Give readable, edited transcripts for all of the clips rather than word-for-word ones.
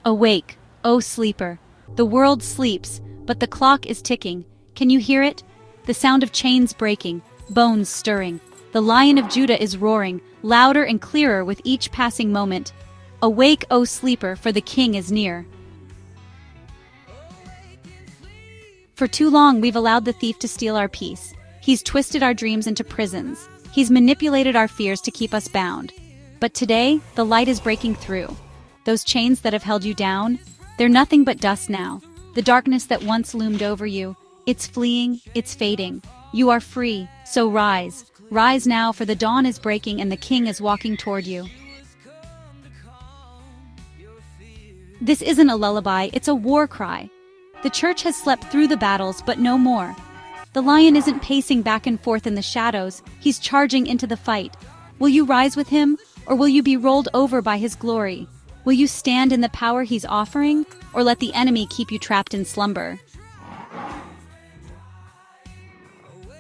Awake, O sleeper. The world sleeps, but the clock is ticking. Can you hear it? The sound of chains breaking, bones stirring. The Lion of Judah is roaring, louder and clearer with each passing moment. Awake, O sleeper, for the King is near. For too long we've allowed the thief to steal our peace. He's twisted our dreams into prisons. He's manipulated our fears to keep us bound. But today, the light is breaking through. Those chains that have held you down, they're nothing but dust now. The darkness that once loomed over you, it's fleeing, it's fading. You are free, so rise. Rise now, for the dawn is breaking and the King is walking toward you. This isn't a lullaby, it's a war cry. The church has slept through the battles, but no more. The lion isn't pacing back and forth in the shadows, he's charging into the fight. Will you rise with him, or will you be rolled over by his glory? Will you stand in the power he's offering, or let the enemy keep you trapped in slumber?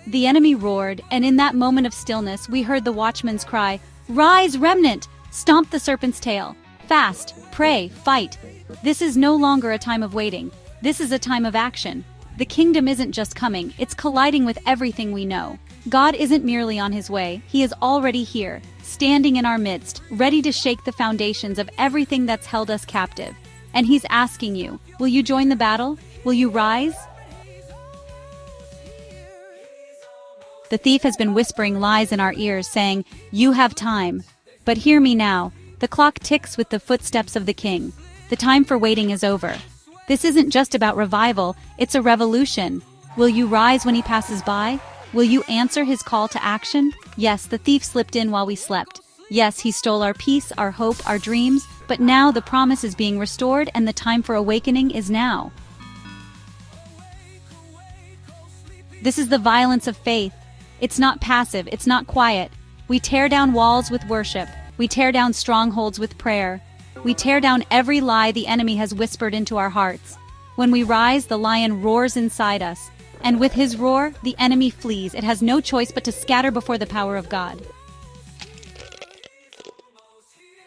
The enemy roared, and in that moment of stillness, we heard the watchman's cry, "Rise, remnant! Stomp the serpent's tail! Fast, pray, fight!" This is no longer a time of waiting. This is a time of action. The kingdom isn't just coming, it's colliding with everything we know. God isn't merely on his way, he is already here, standing in our midst, ready to shake the foundations of everything that's held us captive. And he's asking you, will you join the battle? Will you rise? The thief has been whispering lies in our ears, saying, "You have time." But hear me now, the clock ticks with the footsteps of the King. The time for waiting is over. This isn't just about revival, it's a revolution. Will you rise when he passes by? Will you answer his call to action? Yes, the thief slipped in while we slept. Yes, he stole our peace, our hope, our dreams, but now the promise is being restored and the time for awakening is now. This is the violence of faith. It's not passive, it's not quiet. We tear down walls with worship. We tear down strongholds with prayer. We tear down every lie the enemy has whispered into our hearts. When we rise, the lion roars inside us. And with his roar, the enemy flees. It has no choice but to scatter before the power of God.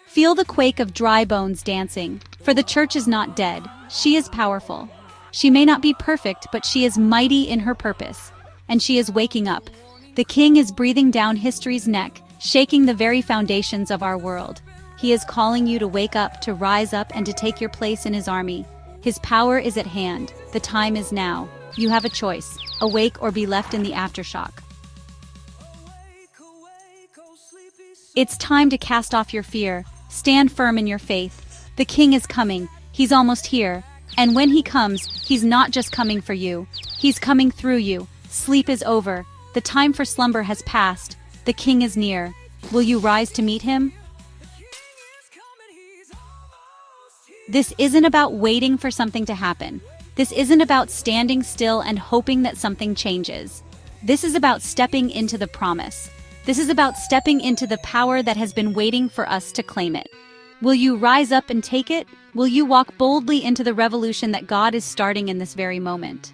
Feel the quake of dry bones dancing, for the church is not dead. She is powerful. She may not be perfect, but she is mighty in her purpose. And she is waking up. The King is breathing down history's neck, shaking the very foundations of our world. He is calling you to wake up, to rise up, and to take your place in his army. His power is at hand. The time is now. You have a choice, awake or be left in the aftershock. It's time to cast off your fear. Stand firm in your faith. The King is coming. He's almost here. And when he comes, he's not just coming for you. He's coming through you. Sleep is over. The time for slumber has passed. The King is near. Will you rise to meet him? This isn't about waiting for something to happen. This isn't about standing still and hoping that something changes. This is about stepping into the promise. This is about stepping into the power that has been waiting for us to claim it. Will you rise up and take it? Will you walk boldly into the revolution that God is starting in this very moment?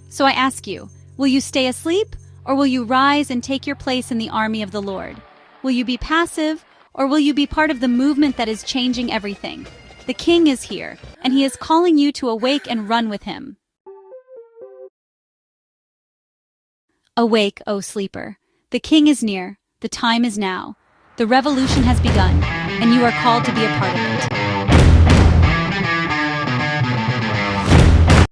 So I ask you, will you stay asleep, or will you rise and take your place in the army of the Lord? Will you be passive, or will you be part of the movement that is changing everything? The King is here, and he is calling you to awake and run with him. Awake, O sleeper. The King is near. The time is now. The revolution has begun, and you are called to be a part of it.